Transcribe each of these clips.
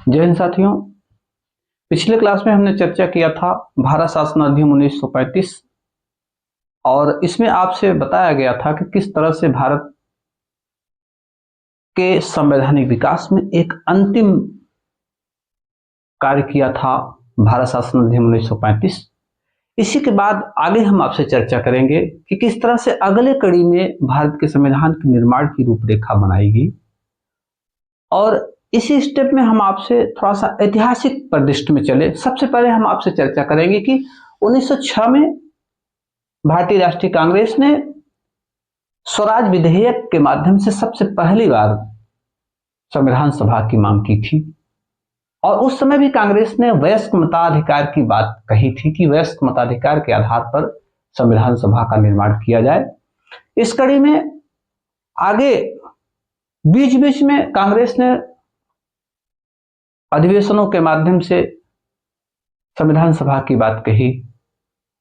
जय हिंद साथियों। पिछले क्लास में हमने चर्चा किया था भारत शासन अधिनियम 1935 और इसमें आपसे बताया गया था कि किस तरह से भारत के संवैधानिक विकास में एक अंतिम कार्य किया था भारत शासन अधिनियम 1935। इसी के बाद आगे हम आपसे चर्चा करेंगे कि किस तरह से अगले कड़ी में भारत के संविधान के निर्माण की रूपरेखा बनाई गई। और इसी स्टेप में हम आपसे थोड़ा सा ऐतिहासिक परिदृश्य में चले। सबसे पहले हम आपसे चर्चा करेंगे कि 1906 में भारतीय राष्ट्रीय कांग्रेस ने स्वराज विधेयक के माध्यम से सबसे पहली बार संविधान सभा की मांग की थी। और उस समय भी कांग्रेस ने वयस्क मताधिकार की बात कही थी कि वयस्क मताधिकार के आधार पर संविधान सभा का निर्माण किया जाए। इस कड़ी में आगे बीच बीच में कांग्रेस ने अधिवेशनों के माध्यम से संविधान सभा की बात कही,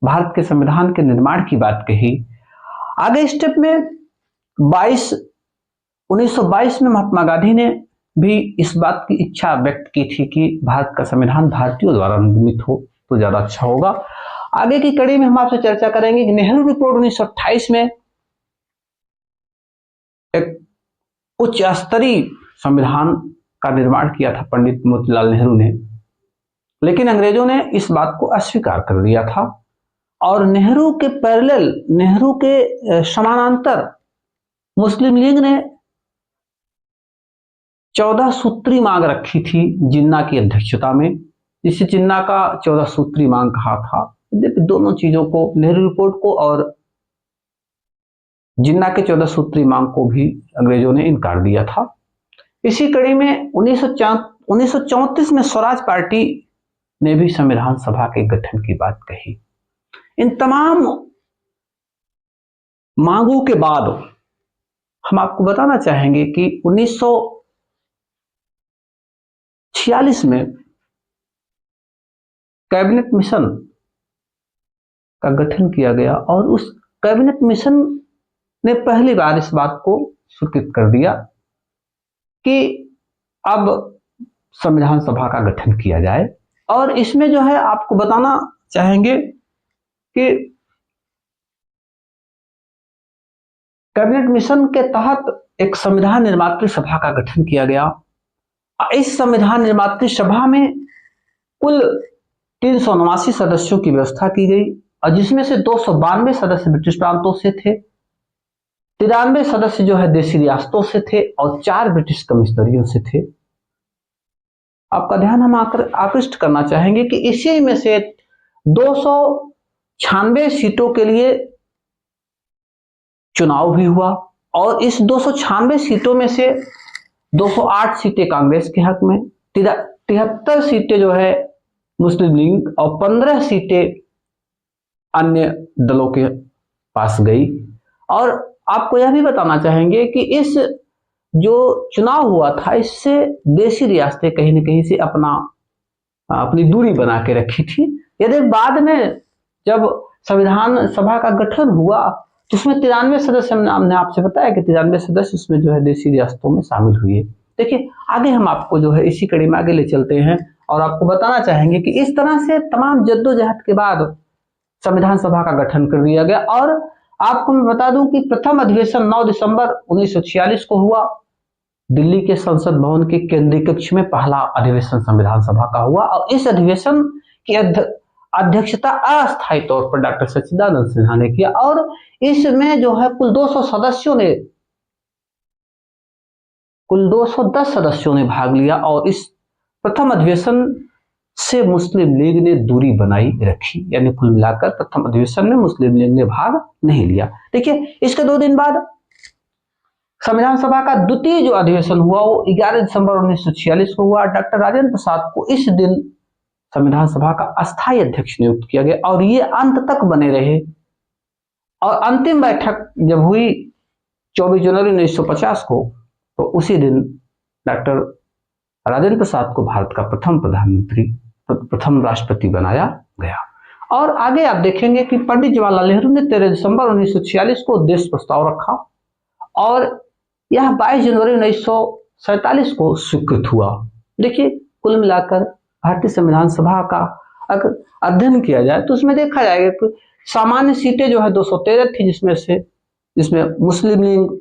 भारत के संविधान के निर्माण की बात कही। आगे स्टेप में 1922 में महात्मा गांधी ने भी इस बात की इच्छा व्यक्त की थी कि भारत का संविधान भारतीयों द्वारा निर्मित हो तो ज्यादा अच्छा होगा। आगे की कड़ी में हम आपसे चर्चा करेंगे कि नेहरू रिपोर्ट 1928 में एक उच्च स्तरीय संविधान का निर्माण किया था पंडित मोतीलाल नेहरू ने, लेकिन अंग्रेजों ने इस बात को अस्वीकार कर दिया था। और नेहरू के पैरेलल, नेहरू के समानांतर मुस्लिम लीग ने 14 सूत्री मांग रखी थी जिन्ना की अध्यक्षता में, जिसे जिन्ना का 14 सूत्री मांग कहा था। दोनों चीजों को, नेहरू रिपोर्ट को और जिन्ना के 14 सूत्री मांग को भी अंग्रेजों ने इनकार दिया था। इसी कड़ी में 1934 में स्वराज पार्टी ने भी संविधान सभा के गठन की बात कही। इन तमाम मांगों के बाद हम आपको बताना चाहेंगे कि 1946 में कैबिनेट मिशन का गठन किया गया और उस कैबिनेट मिशन ने पहली बार इस बात को स्वीकृत कर दिया कि अब संविधान सभा का गठन किया जाए। और इसमें जो है आपको बताना चाहेंगे कि कैबिनेट मिशन के तहत एक संविधान निर्मात्री सभा का गठन किया गया। इस संविधान निर्मात्री सभा में कुल 379 सदस्यों की व्यवस्था की गई और जिसमें से 292 सदस्य ब्रिटिश प्रांतों से थे, 93 सदस्य जो है देशी रियासतों से थे और 4 ब्रिटिश कमिश्नरियों से थे। आपका ध्यान हम आकृष्ट करना चाहेंगे कि इसी में से 296 सीटों के लिए चुनाव भी हुआ और इस 296 सीटों में से 208 सीटें कांग्रेस के हक में, 73 सीटें जो है मुस्लिम लीग और 15 सीटें अन्य दलों के पास गई। और आपको यह भी बताना चाहेंगे कि इस जो चुनाव हुआ था इससे देशी रियासतें कहीं न कहीं से अपनी दूरी बना के रखी थी। यदि बाद में जब संविधान सभा का गठन हुआ तो उसमें 93 सदस्य, हमने आपसे बताया कि 93 सदस्य उसमें जो है देशी रियासतों में शामिल हुए। देखिए आगे हम आपको जो है इसी कड़ी में आगे ले चलते हैं और आपको बताना चाहेंगे कि इस तरह से तमाम जद्दोजहद के बाद संविधान सभा का गठन कर दिया गया। और आपको मैं बता दूं कि प्रथम अधिवेशन 9 दिसंबर 1946 को हुआ। दिल्ली के संसद भवन के केंद्रीय कक्ष में पहला अधिवेशन संविधान सभा का हुआ और इस अधिवेशन की अध्यक्षता अस्थायी तौर पर डॉक्टर सच्चिदानंद सिन्हा ने किया। और इसमें जो है कुल 210 सदस्यों ने भाग लिया और इस प्रथम अधिवेशन से मुस्लिम लीग ने दूरी बनाई रखी, यानी कुल मिलाकर प्रथम अधिवेशन में मुस्लिम लीग ने भाग नहीं लिया। देखिए इसके 2 दिन बाद संविधान सभा का द्वितीय जो अधिवेशन हुआ वो 11 दिसंबर 1946 को हुआ। डॉक्टर राजेंद्र प्रसाद को इस दिन संविधान सभा का अस्थायी अध्यक्ष नियुक्त किया गया और ये अंत तक बने रहे। और अंतिम बैठक जब हुई 24 जनवरी 1950 को तो उसी दिन डॉक्टर राजेंद्र प्रसाद को भारत का प्रथम राष्ट्रपति बनाया गया। और आगे आप देखेंगे कि पंडित जवाहरलाल नेहरू ने 13 दिसंबर 1946 को उद्देश्य प्रस्ताव रखा और यह 22 जनवरी 1947 को स्वीकृत हुआ। देखिए कुल मिलाकर भारतीय संविधान सभा का अगर अध्ययन किया जाए तो उसमें देखा जाएगा कि सामान्य सीटें जो है 213 थी, जिसमें मुस्लिम लीग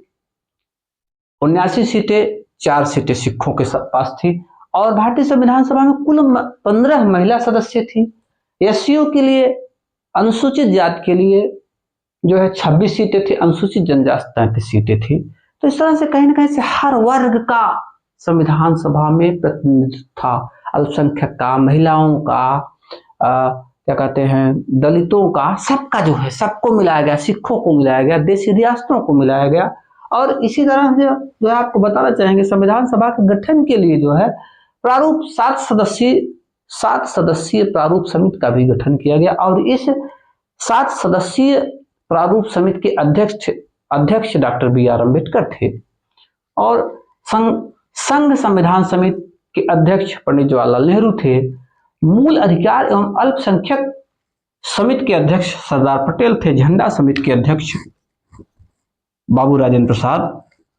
79 सीटें, 4 सीटें सिखों के पास थी। और भारतीय संविधान सभा में कुल 15 महिला सदस्य थी। एससीओ के लिए, अनुसूचित जाति के लिए जो है 26 सीटें थी, अनुसूचित जनजाति 33 सीटें थी। तो इस तरह से कहीं ना कहीं से हर वर्ग का संविधान सभा में प्रतिनिधित्व था। अल्पसंख्यक का, महिलाओं का, क्या कहते हैं, दलितों का, सबका जो है, सबको मिलाया गया, सिखों को मिलाया गया, देशी रियासतों को मिलाया गया। और इसी तरह से जो है आपको बताना चाहेंगे, संविधान सभा के गठन के लिए जो है प्रारूप 7 सदस्यीय प्रारूप समिति का भी गठन किया गया। और इस 7 सदस्यीय प्रारूप समिति के अध्यक्ष डॉक्टर BR अम्बेडकर थे। और संघ संविधान समिति के अध्यक्ष पंडित जवाहरलाल नेहरू थे। मूल अधिकार एवं अल्पसंख्यक समिति के अध्यक्ष सरदार पटेल थे। झंडा समिति के अध्यक्ष बाबू राजेंद्र प्रसाद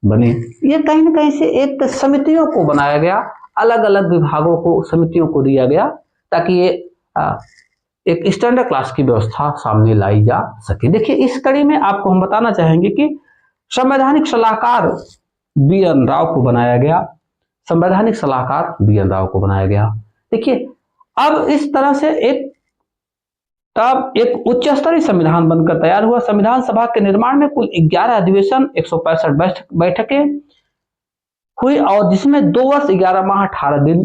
बने। ये कहीं ना कहीं से एक समितियों को बनाया गया, अलग अलग विभागों को, समितियों को दिया गया, ताकि ये एक स्टैंडर्ड क्लास की व्यवस्था सामने लाई जा सके। देखिए, इस कड़ी में आपको हम बताना चाहेंगे कि संवैधानिक सलाहकार BN राव को बनाया गया। संवैधानिक सलाहकार BN राव को बनाया गया। देखिए, अब इस तरह से एक उच्च स्तरीय संविधान बनकर तैयार हुआ। संविधान सभा के निर्माण में कुल 11 अधिवेशन, 165 बैठकें हुई, और जिसमें 2 वर्ष 11 माह 18 दिन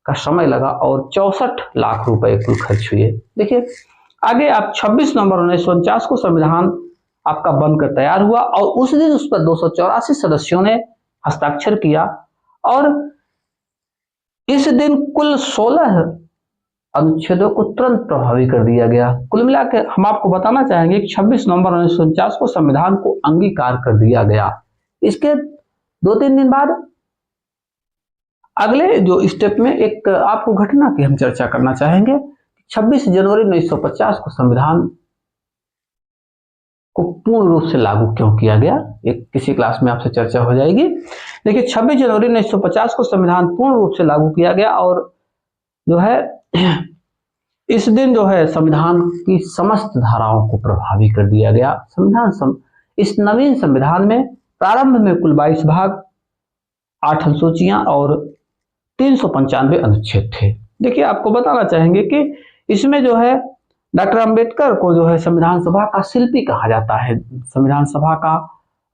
का समय लगा और 64 लाख रुपए कुल खर्च हुए। देखिए आगे, आप 26 नवंबर 1949 को संविधान आपका बनकर तैयार हुआ, और उस दिन उस पर 284 सदस्यों ने हस्ताक्षर किया। और इस दिन कुल 16 अनुच्छेदों को तुरंत प्रभावी कर दिया गया। कुल मिलाकर हम आपको बताना चाहेंगे कि 26 नवंबर 1949 को संविधान को अंगीकार कर दिया गया। इसके 2-3 दिन बाद अगले जो स्टेप में एक आपको घटना की हम चर्चा करना चाहेंगे। 26 जनवरी 1950 को संविधान को पूर्ण रूप से लागू क्यों किया गया, एक किसी क्लास में आपसे चर्चा हो जाएगी। देखिए, 26 जनवरी 1950 को संविधान पूर्ण रूप से लागू किया गया, और जो है इस दिन जो है संविधान की समस्त धाराओं को प्रभावी कर दिया गया। इस नवीन संविधान में प्रारंभ में कुल 22 भाग, 8 अनुसूचियां और 395 अनुच्छेद थे। देखिए, आपको बताना चाहेंगे कि इसमें जो है डॉक्टर अंबेडकर को जो है संविधान सभा का शिल्पी कहा जाता है, संविधान सभा का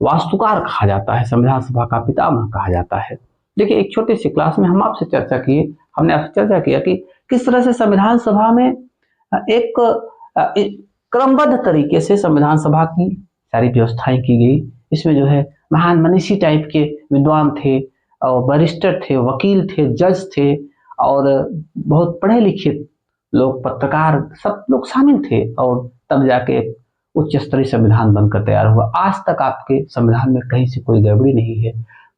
वास्तुकार कहा जाता है, संविधान सभा का पितामह कहा जाता है। देखिए, एक छोटी सी क्लास में हमने आपसे चर्चा किया कि किस तरह से संविधान सभा में एक क्रमबद्ध तरीके से संविधान सभा की सारी व्यवस्थाएं की गई। इसमें जो है महान मनीषी टाइप के विद्वान थे, और बैरिस्टर थे, वकील थे, जज थे, और बहुत पढ़े लिखे लोग, पत्रकार, सब लोग शामिल थे, और तब जाके उच्च स्तरीय संविधान बनकर तैयार हुआ। आज तक आपके संविधान में कहीं से कोई गड़बड़ी नहीं है।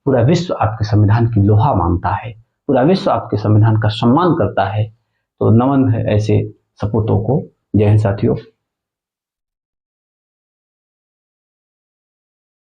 पूरा विश्व आपके संविधान की लोहा मानता है, पूरा विश्व आपके संविधान का सम्मान करता है। तो नमन है ऐसे सपूतों को। जय हिंद साथियों।